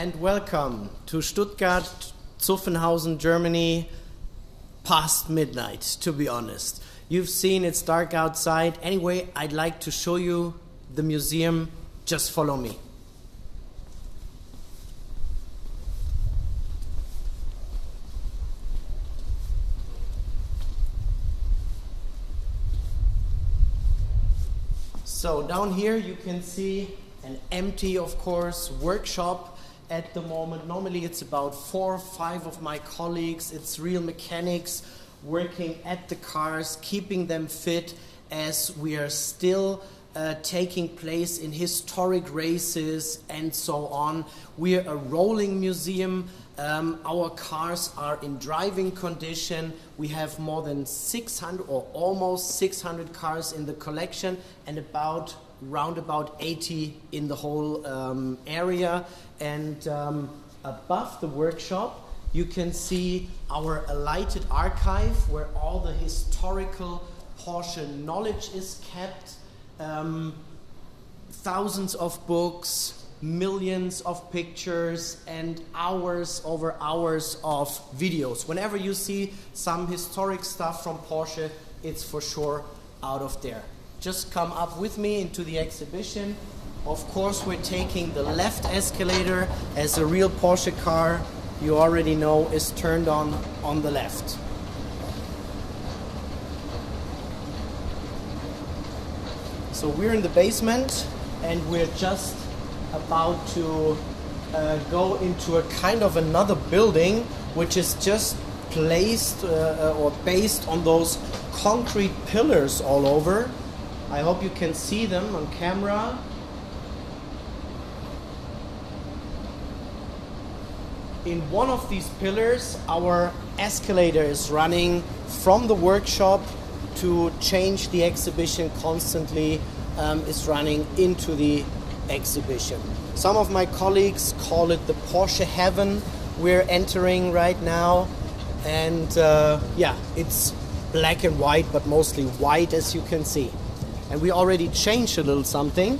and welcome to Stuttgart, Zuffenhausen, Germany, past midnight, to be honest. You've seen it's dark outside. Anyway, I'd like to show you the museum. Just follow me. So down here you can see an empty, of course, workshop at the moment. Normally it's about 4 or 5 of my colleagues. It's real mechanics working at the cars, keeping them fit as we are still taking place in historic races and so on. We're a rolling museum. Our cars are in driving condition. We have more than 600 or almost 600 cars in the collection and round about 80 in the whole area. And above the workshop you can see our lighted archive where all the historical Porsche knowledge is kept. Thousands of books, millions of pictures, and over hours of videos. Whenever you see some historic stuff from Porsche, it's for sure out of there. Just come up with me into the exhibition. Of course, we're taking the left escalator, as a real Porsche car, you already know, is turned on the left. So we're in the basement and we're just about to go into a kind of another building which is just placed or based on those concrete pillars all over. I hope you can see them on camera. In one of these pillars, our escalator is running from the workshop to change the exhibition constantly, is running into the exhibition. Some of my colleagues call it the Porsche heaven we're entering right now. And it's black and white, but mostly white, as you can see. And we already changed a little something.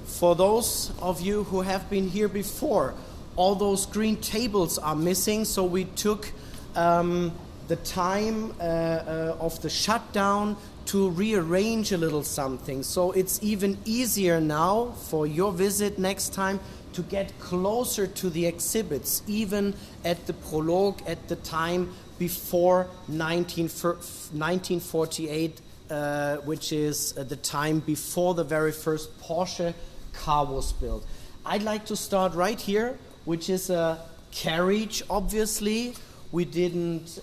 For those of you who have been here before, all those green tables are missing, so we took the time of the shutdown to rearrange a little something. So it's even easier now for your visit next time to get closer to the exhibits, even at the prologue at the time before 1948, which is the time before the very first Porsche car was built. I'd like to start right here, which is a carriage, obviously. We didn't,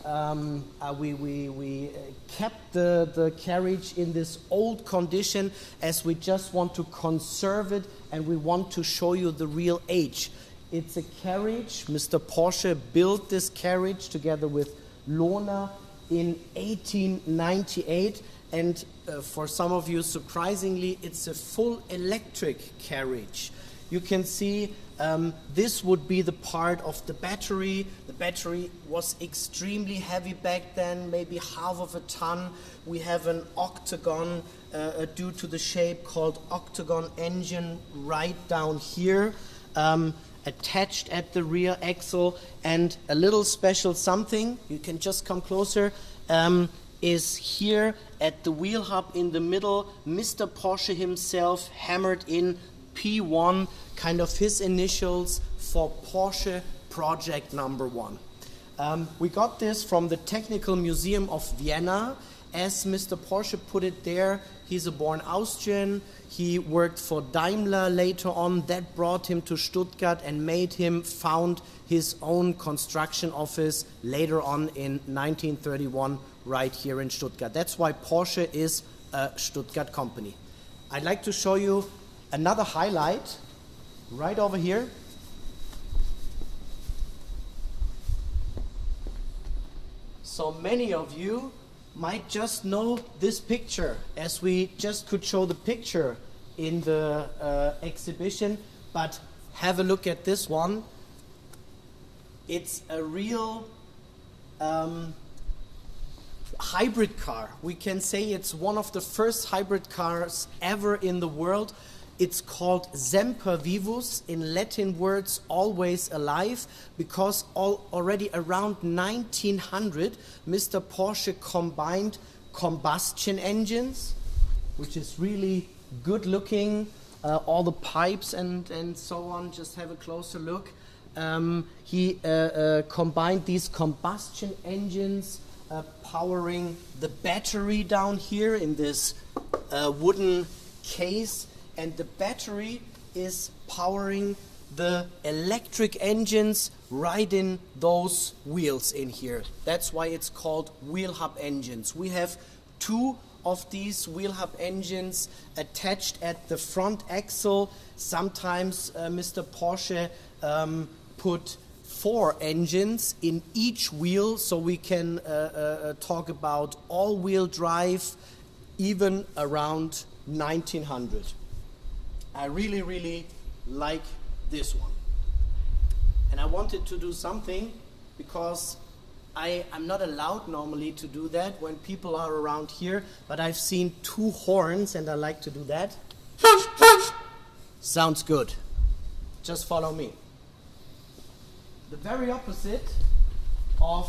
we kept the carriage in this old condition as we just want to conserve it and we want to show you the real age. It's a carriage. Mr. Porsche built this carriage together with Lohner in 1898. And for some of you, surprisingly, it's a full electric carriage. You can see this would be the part of the battery. The battery was extremely heavy back then, maybe half of a ton. We have an octagon due to the shape called octagon engine right down here, attached at the rear axle. And a little special something, you can just come closer, is here at the wheel hub in the middle, Mr. Porsche himself hammered in P1, kind of his initials for Porsche Project Number 1. We got this from the Technical Museum of Vienna. As Mr. Porsche put it there, he's a born Austrian. He worked for Daimler later on. That brought him to Stuttgart and made him found his own construction office later on in 1931 right here in Stuttgart. That's why Porsche is a Stuttgart company. I'd like to show you another highlight right over here. So many of you might just know this picture, as we just could show the picture in the exhibition, but have a look at this one. It's a real hybrid car. We can say it's one of the first hybrid cars ever in the world. It's called Semper Vivus, in Latin words, always alive, because already around 1900, Mr. Porsche combined combustion engines, which is really good looking, all the pipes and so on. Just have a closer look. He combined these combustion engines powering the battery down here in this wooden case, and the battery is powering the electric engines right in those wheels in here. That's why it's called wheel hub engines. We have two of these wheel hub engines attached at the front axle. Sometimes Mr. Porsche put 4 engines in each wheel, so we can talk about all-wheel drive even around 1900. I really, really like this one. And I wanted to do something because I'm not allowed normally to do that when people are around here, but I've seen 2 horns and I like to do that. Sounds good. Just follow me. The very opposite of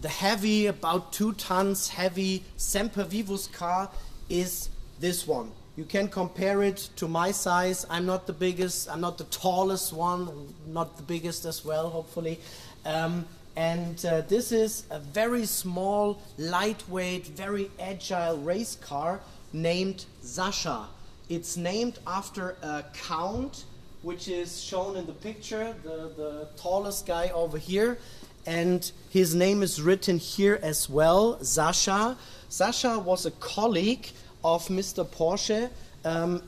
the heavy, about 2 tons heavy Semper Vivus car is this one. You can compare it to my size. I'm not the biggest, I'm not the tallest one, not the biggest as well, hopefully. This is a very small, lightweight, very agile race car named Sasha. It's named after a count, which is shown in the picture, the tallest guy over here. And his name is written here as well, Sasha. Sasha was a colleague of Mr. Porsche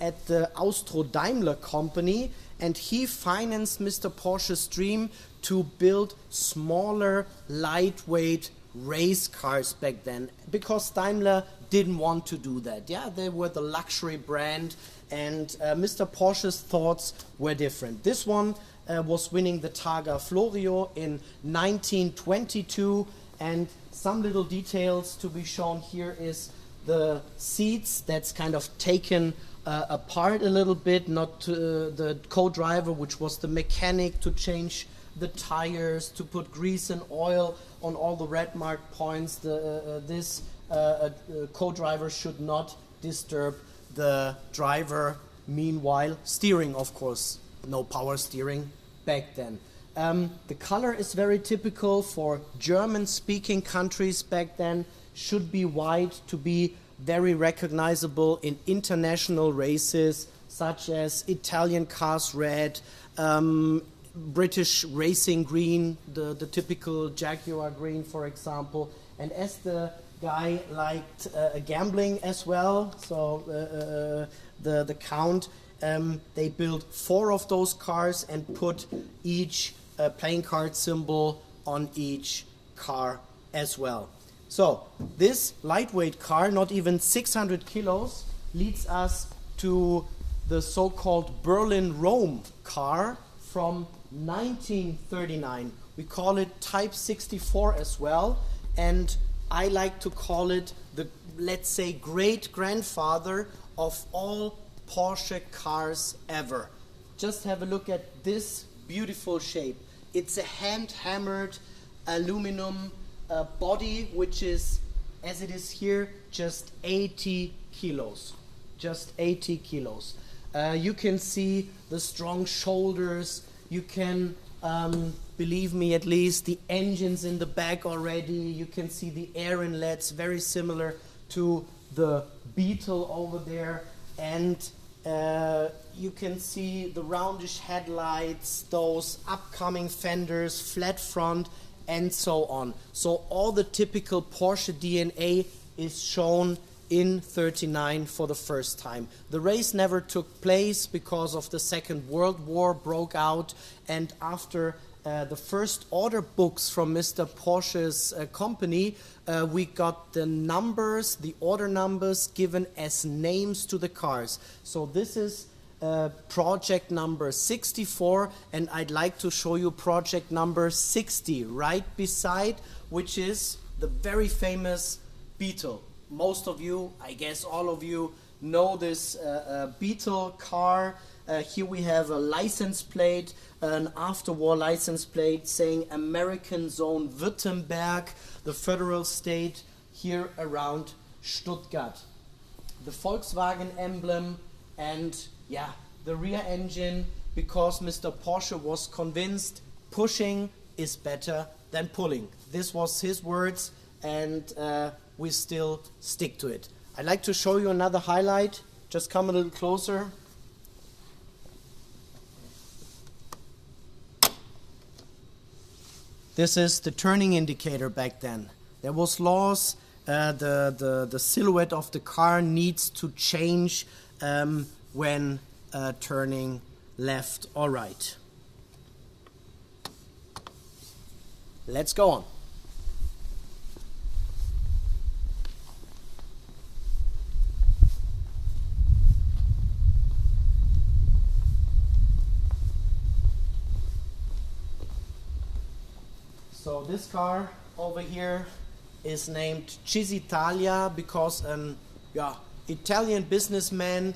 at the Austro-Daimler company, and he financed Mr. Porsche's dream to build smaller, lightweight race cars back then, because Daimler didn't want to do that. Yeah, they were the luxury brand, and Mr. Porsche's thoughts were different. This one was winning the Targa Florio in 1922, and some little details to be shown here is the seats that's kind of taken apart a little bit, not the co-driver, which was the mechanic, to change the tires, to put grease and oil on all the red mark points. This co-driver should not disturb the driver. Meanwhile, steering, of course, no power steering back then. The color is very typical for German-speaking countries back then. Should be white to be very recognizable in international races, such as Italian cars red, British racing green, the typical Jaguar green, for example. And as the guy liked gambling as well, so the Count, they built 4 of those cars and put each playing card symbol on each car as well. So this lightweight car, not even 600 kilos, leads us to the so-called Berlin-Rome car from 1939. We call it Type 64 as well, and I like to call it the, let's say, great-grandfather of all Porsche cars ever. Just have a look at this beautiful shape. It's a hand-hammered aluminum body, which is, as it is here, just 80 kilos. Just 80 kilos. You can see the strong shoulders. You can, believe me at least, the engines in the back already. You can see the air inlets, very similar to the Beetle over there. And you can see the roundish headlights, those upcoming fenders, flat front, and so on. So all the typical Porsche DNA is shown in 39 for the first time. The race never took place because of the Second World War broke out, and after the first order books from Mr. Porsche's company, we got the numbers, the order numbers given as names to the cars. So this is project number 64, and I'd like to show you project number 60 right beside, which is the very famous Beetle. Most of you, I guess all of you, know this Beetle car. Here we have a license plate, an after-war license plate saying American Zone Württemberg, the federal state here around Stuttgart. The Volkswagen emblem and yeah, the rear engine, because Mr. Porsche was convinced pushing is better than pulling. This was his words, and we still stick to it. I'd like to show you another highlight. Just come a little closer. This is the turning indicator back then. There was laws. The silhouette of the car needs to change when turning left or right. Let's go on. So this car over here is named Cisitalia because an Italian businessman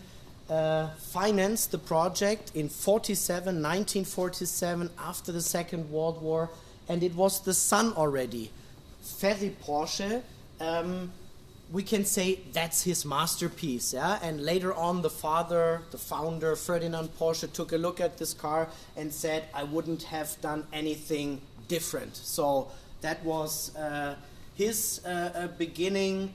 financed the project in 1947 after the Second World War, and it was the son already, Ferry Porsche. We can say that's his masterpiece, yeah. And later on, the founder, Ferdinand Porsche, took a look at this car and said, "I wouldn't have done anything different." So that was his beginning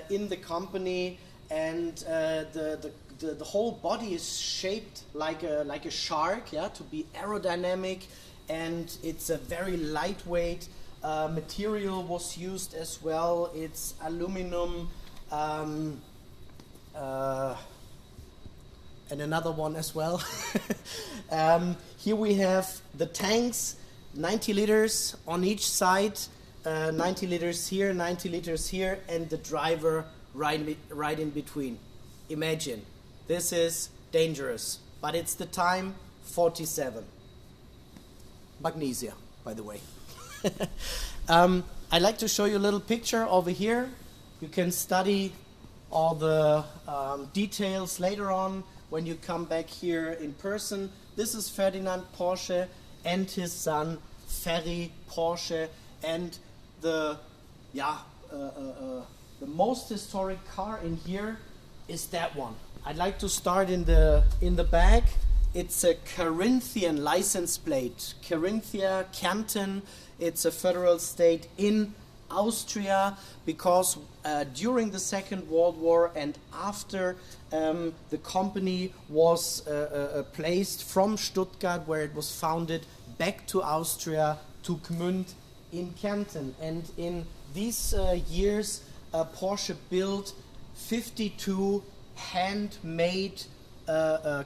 in the company, and the whole body is shaped like a shark, yeah, to be aerodynamic, and it's a very lightweight material was used as well. It's aluminum and another one as well. Here we have the tanks, 90 liters on each side, 90 liters here, 90 liters here, and the driver right in between. Imagine, this is dangerous, but it's the time 47. Magnesia, by the way. I'd like to show you a little picture over here. You can study all the details later on when you come back here in person. This is Ferdinand Porsche and his son Ferry Porsche, and the most historic car in here is that one. I'd like to start in the back. It's a Carinthian license plate. Carinthia, Kärnten. It's a federal state in Austria because during the Second World War and after the company was placed from Stuttgart, where it was founded, back to Austria, to Gmünd in Kärnten. And in these years, Porsche built 52 handmade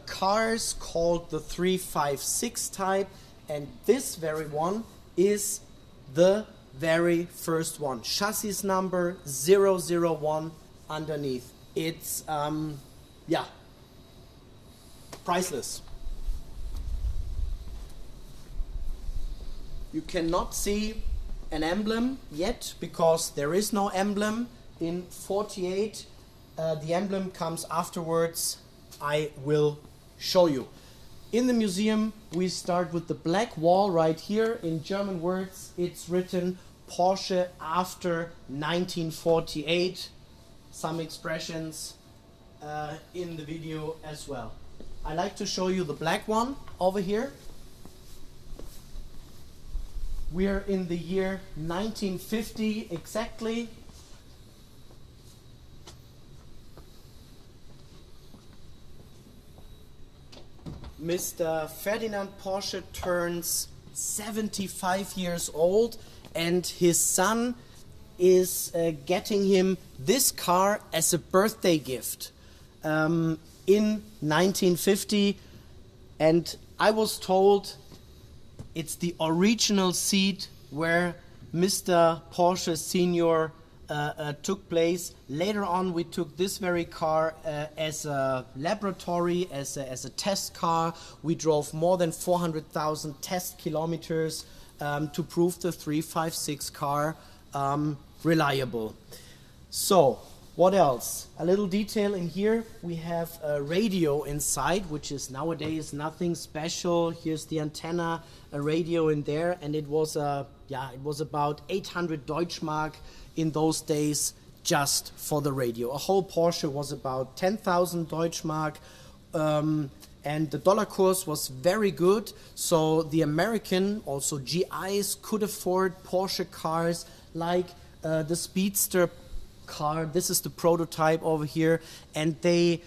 cars called the 356 type, and this very one is the very first one. Chassis number 001 underneath. It's priceless. You cannot see an emblem yet because there is no emblem. In 48, the emblem comes afterwards. I will show you. In the museum, we start with the black wall right here. In German words, it's written Porsche after 1948. Some expressions in the video as well. I like to show you the black one over here. We're in the year 1950 exactly. Mr. Ferdinand Porsche turns 75 years old, and his son is getting him this car as a birthday gift in 1950. And I was told it's the original seat where Mr. Porsche Senior took place. Later on, we took this very car as a laboratory, as a test car. We drove more than 400,000 test kilometers to prove the 356 car reliable. So, What else? A little detail in here. We have a radio inside, which is nowadays nothing special. Here's the antenna, a radio in there, and it was about 800 Deutschmark in those days just for the radio. A whole Porsche was about 10,000 Deutschmark, and the dollar course was very good. So the American, also GIs, could afford Porsche cars like the Speedster car. This is the prototype over here, and they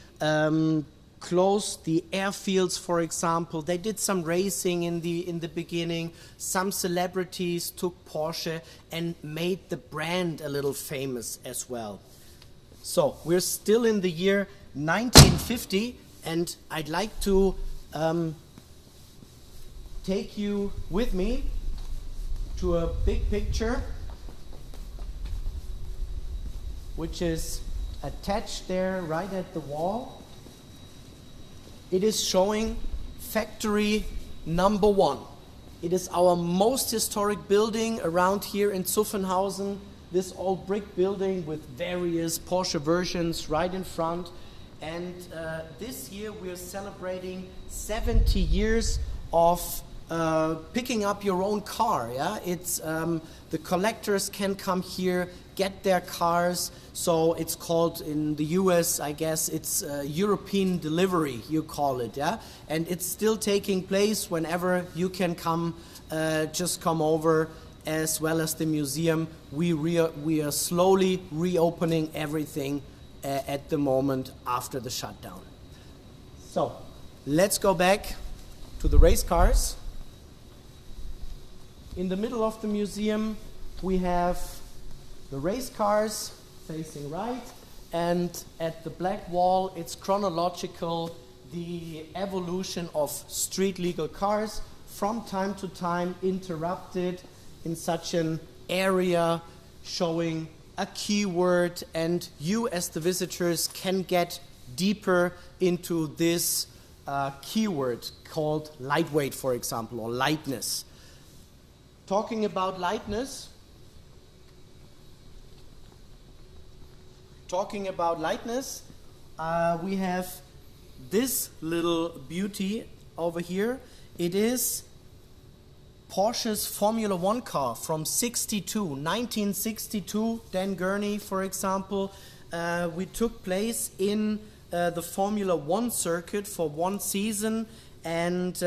closed the airfields, for example. They did some racing in the beginning. Some celebrities took Porsche and made the brand a little famous as well. So we're still in the year 1950, and I'd like to take you with me to a big picture which is attached there right at the wall. It is showing factory number 1. It is our most historic building around here in Zuffenhausen. This old brick building with various Porsche versions right in front. And this year we are celebrating 70 years of picking up your own car. Yeah, it's the collectors can come here, get their cars. So it's called in the US, I guess it's European delivery, you call it. Yeah, and it's still taking place whenever you can come. Just come over, as well as the museum. We are slowly reopening everything at the moment after the shutdown. So let's go back to the race cars. In the middle of the museum we have the race cars facing right, and at the black wall it's chronological, the evolution of street legal cars, from time to time interrupted in such an area showing a keyword, and you as the visitors can get deeper into this keyword called lightweight, for example, or lightness. Talking about lightness, we have this little beauty over here. It is Porsche's Formula 1 car from 1962, Dan Gurney, for example. We took place in the Formula 1 circuit for one season, and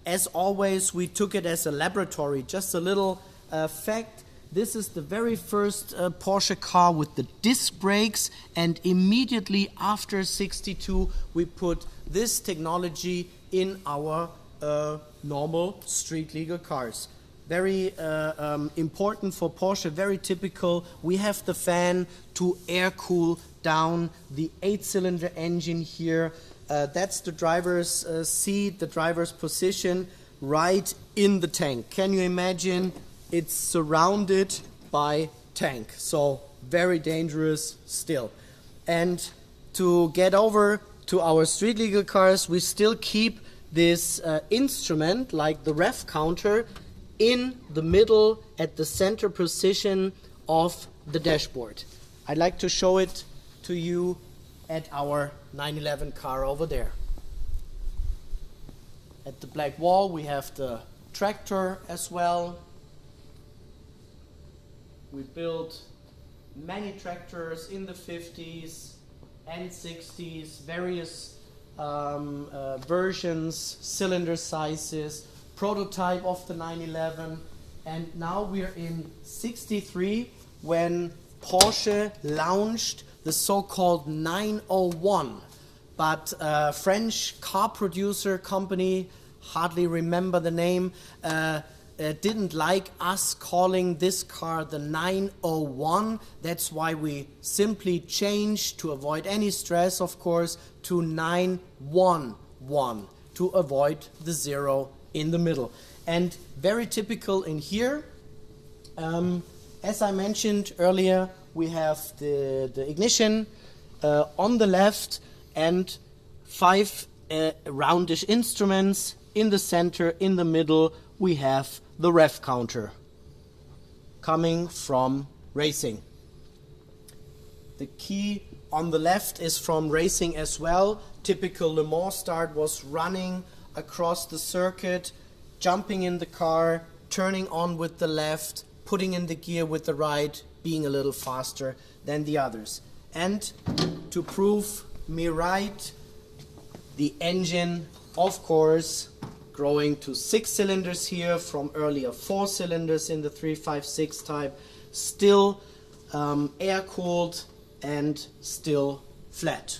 as always, we took it as a laboratory. Just a little fact, this is the very first Porsche car with the disc brakes, and immediately after 62, we put this technology in our normal street legal cars. Very important for Porsche, very typical. We have the fan to air cool down the 8-cylinder engine here. That's the driver's seat, the driver's position right in the tank. Can you imagine? It's surrounded by tank, so very dangerous still. And to get over to our street legal cars, we still keep this instrument, like the ref counter, in the middle at the center position of the dashboard. I'd like to show it to you at our 911 car over there. At the black wall we have the tractor as well. We built many tractors in the 50s and 60s, various versions, cylinder sizes, prototype of the 911, and now we're in 63 when Porsche launched the so-called 901. But French car producer company, hardly remember the name, didn't like us calling this car the 901. That's why we simply changed, to avoid any stress, of course, to 911 to avoid the zero in the middle. And very typical in here, as I mentioned earlier, we have the ignition on the left and 5 roundish instruments in the center. In the middle we have the ref counter coming from racing. The key on the left is from racing as well. Typical Le Mans start was running across the circuit, jumping in the car, turning on with the left, putting in the gear with the right, being a little faster than the others. And to prove me right, the engine, of course, growing to 6 cylinders here from earlier 4 cylinders in the 356 type, still air-cooled and still flat.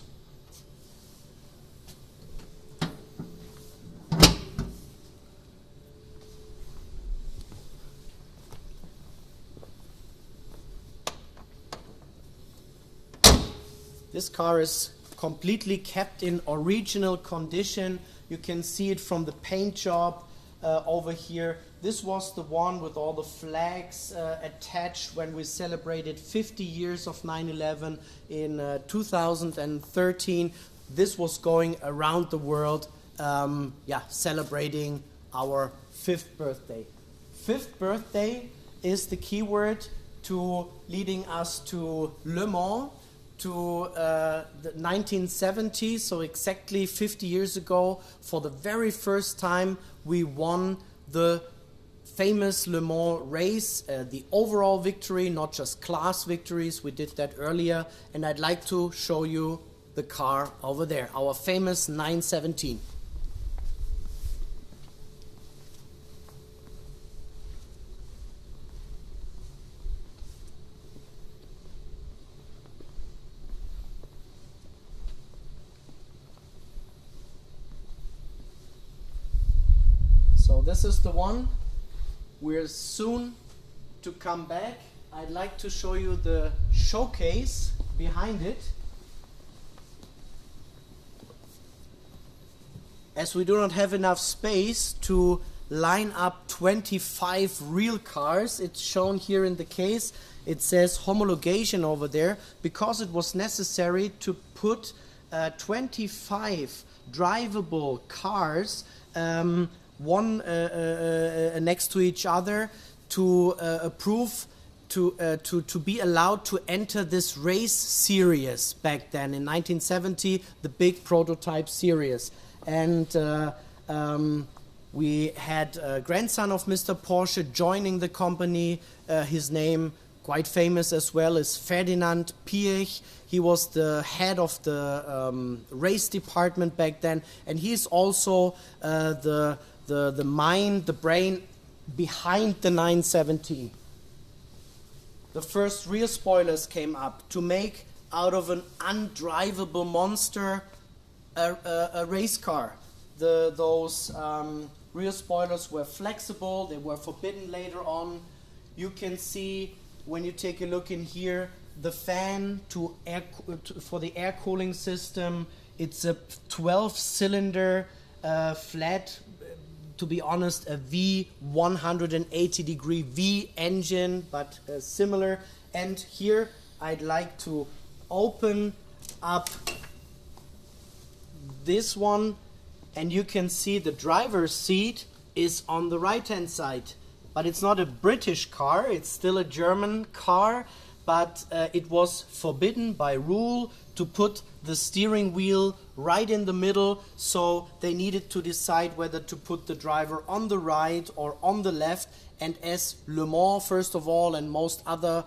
This car is completely kept in original condition. You can see it from the paint job over here. This was the one with all the flags attached when we celebrated 50 years of 9/11 in 2013. This was going around the world, celebrating our 5th birthday. 5th birthday is the keyword to leading us to Le Mans, to the 1970s, so exactly 50 years ago. For the very first time, we won the famous Le Mans race, the overall victory, not just class victories. We did that earlier, and I'd like to show you the car over there, our famous 917. So this is the one. We're soon to come back. I'd like to show you the showcase behind it. As we do not have enough space to line up 25 real cars, it's shown here in the case. It says homologation over there because it was necessary to put 25 drivable cars one next to each other to approve to be allowed to enter this race series back then in 1970, the big prototype series. And we had a grandson of Mr. Porsche joining the company. His name, quite famous as well, is Ferdinand Piech. He was the head of the race department back then, and he's also the mind, the brain behind the 917. The first rear spoilers came up to make out of an undrivable monster a race car. Those rear spoilers were flexible, they were forbidden later on. You can see when you take a look in here, the fan for the air cooling system. It's a 12-cylinder flat, to be honest, a V180-degree V engine, but similar. And here I'd like to open up this one, and you can see the driver's seat is on the right-hand side. But it's not a British car, it's still a German car, but it was forbidden by rule to put the steering wheel right in the middle, so they needed to decide whether to put the driver on the right or on the left. And as Le Mans, first of all, and most other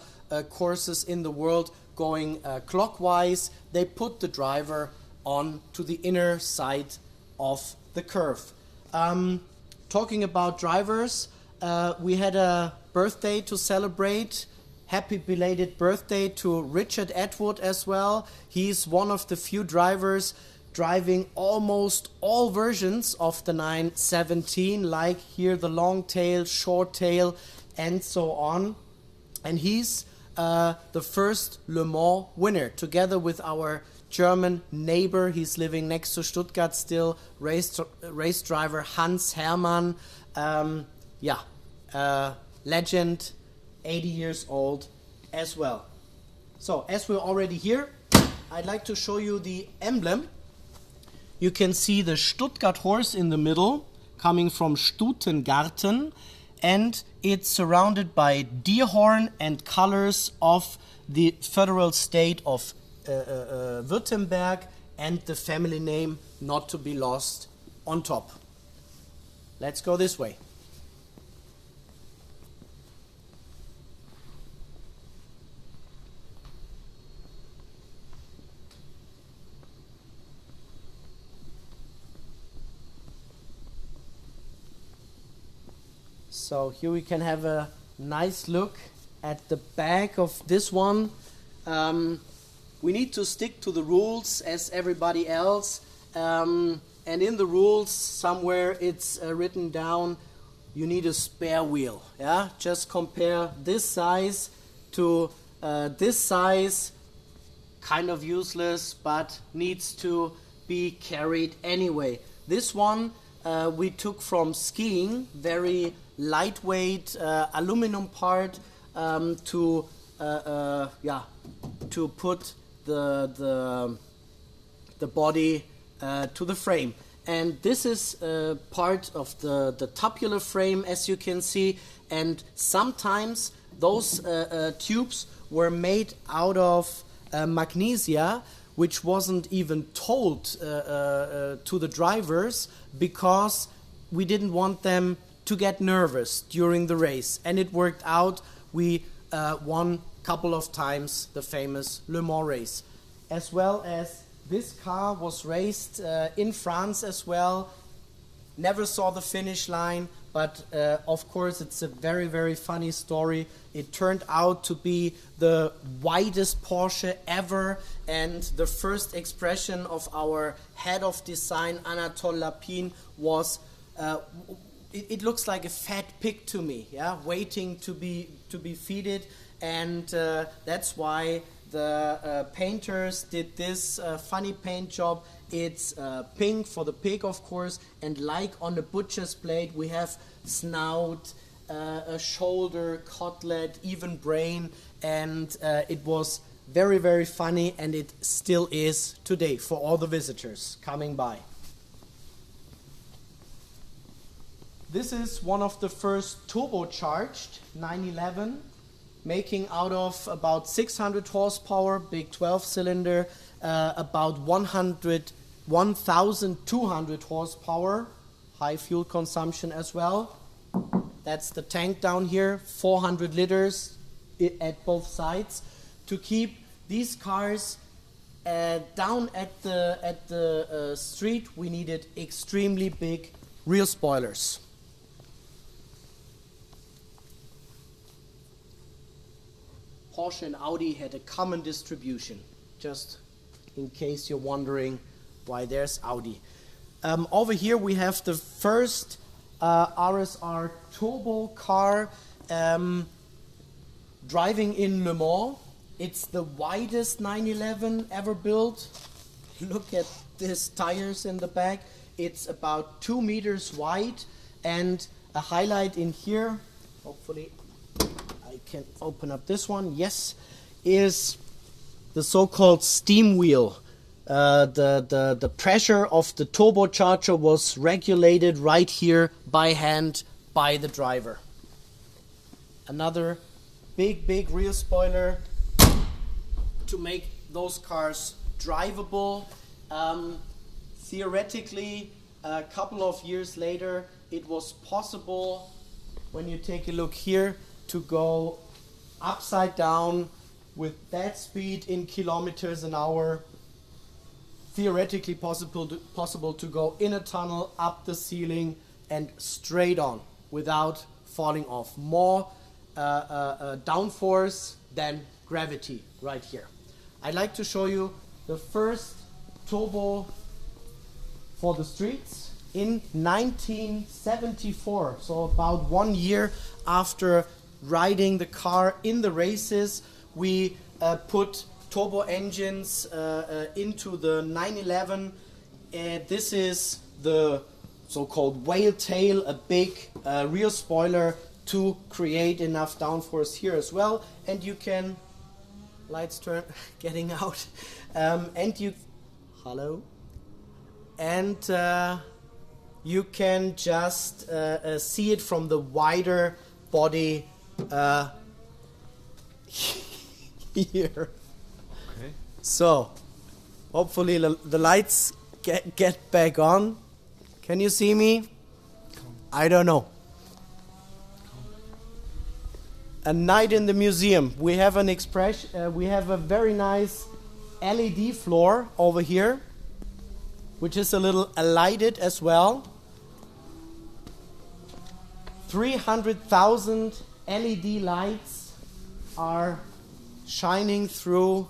courses in the world going clockwise, they put the driver on to the inner side of the curve. Talking about drivers, we had a birthday to celebrate. Happy belated birthday to Richard Atwood as well. He's one of the few drivers driving almost all versions of the 917, like here the long tail, short tail, and so on. And he's the first Le Mans winner, together with our German neighbor. He's living next to Stuttgart still, race driver Hans Hermann. Legend, 80 years old as well. So, as we're already here, I'd like to show you the emblem. You can see the Stuttgart horse in the middle, coming from Stutengarten, and it's surrounded by deer horn and colors of the federal state of Württemberg, and the family name not to be lost on top. Let's go this way. So here we can have a nice look at the back of this one. We need to stick to the rules as everybody else. And in the rules, somewhere it's written down, you need a spare wheel. Yeah, just compare this size to this size. Kind of useless, but needs to be carried anyway. This one we took from skiing, very lightweight aluminum part to put the body to the frame. And this is part of the tubular frame, as you can see, and sometimes those tubes were made out of magnesia, which wasn't even told to the drivers because we didn't want them to get nervous during the race. And it worked out. We won a couple of times the famous Le Mans race. As well as this car was raced in France as well. Never saw the finish line, but of course it's a very, very funny story. It turned out to be the widest Porsche ever, and the first expression of our head of design, Anatole Lapine, was it looks like a fat pig to me, yeah, waiting to be feeded, and that's why the painters did this funny paint job. It's pink for the pig, of course, and like on the butcher's plate, we have snout, a shoulder, cutlet, even brain, and it was very, very funny, and it still is today for all the visitors coming by. This is one of the first turbocharged 911, making out of about 600 horsepower, big 12-cylinder, about 1,200 horsepower, high fuel consumption as well. That's the tank down here, 400 liters at both sides. To keep these cars down at the street, we needed extremely big rear spoilers. Porsche and Audi had a common distribution, just in case you're wondering why there's Audi. Over here we have the first RSR turbo car driving in Le Mans. It's the widest 911 ever built. Look at these tires in the back. It's about 2 meters wide, and a highlight in here, hopefully I can open up this one, yes, is the so-called steam wheel. The pressure of the turbocharger was regulated right here by hand by the driver. Another big rear spoiler to make those cars drivable. Theoretically, a couple of years later, it was possible, when you take a look here, to go upside down with that speed in kilometers an hour. Theoretically possible to go in a tunnel, up the ceiling, and straight on without falling off. More downforce than gravity right here. I'd like to show you the first turbo for the streets in 1974. So about 1 year after riding the car in the races, we put turbo engines into the 911. This is the so-called whale tail, a big rear spoiler to create enough downforce here as well. And you can, lights turn, getting out, and you, hello, and you can just see it from the wider body here. Okay. So, hopefully the lights get back on. Can you see me? I don't know. A night in the museum. We have an expression. We have a very nice LED floor over here, which is a little lighted as well. 300,000 LED lights are shining through.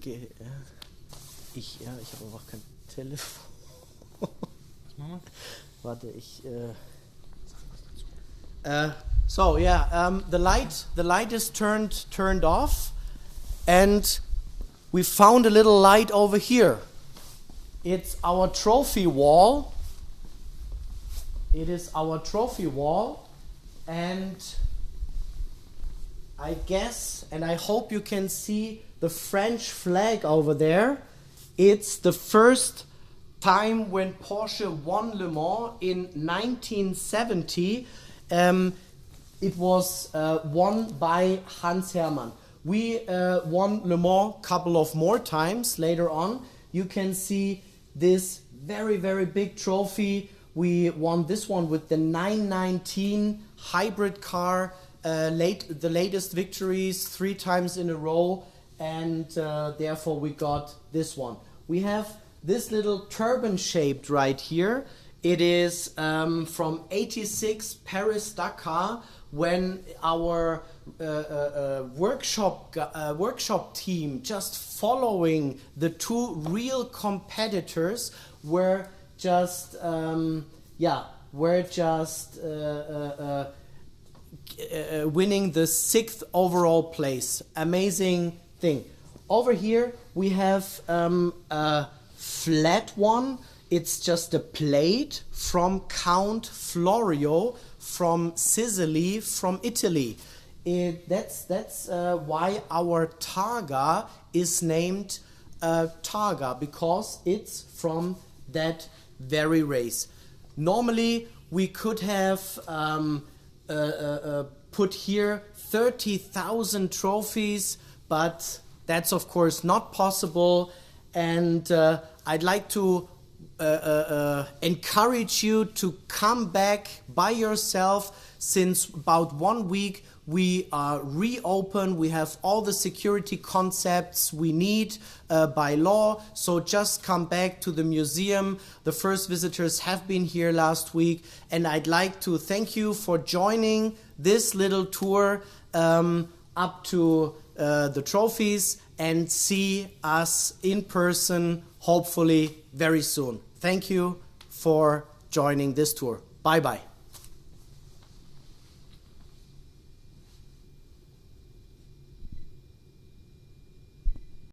Okay. Ich habe aber kein Telefon. Was machen wir? Warte, so yeah, the light is turned off, and we found a little light over here. It's our trophy wall. It is our trophy wall, and I guess, and I hope you can see the French flag over there. It's the first time when Porsche won Le Mans in 1970. It was won by Hans Hermann. We won Le Mans a couple of more times later on. You can see this very, very big trophy. We won this one with the 919 hybrid car, the latest victories 3 times in a row, and therefore we got this one. We have this little turban shaped right here. It is from 86 Paris-Dakar, when our workshop team, just following the 2 real competitors, were just winning the 6th overall place. Amazing thing. Over here we have a flat one. It's just a plate from Count Florio from Sicily, from Italy. That's why our Targa is named Targa, because it's from that very race. Normally we could have put here 30,000 trophies, but that's of course not possible, and I'd like to encourage you to come back by yourself. Since about 1 week we are reopened. We have all the security concepts we need by law, so just come back to the museum. The first visitors have been here last week, and I'd like to thank you for joining this little tour up to the trophies, and see us in person hopefully very soon. Thank you for joining this tour. Bye bye.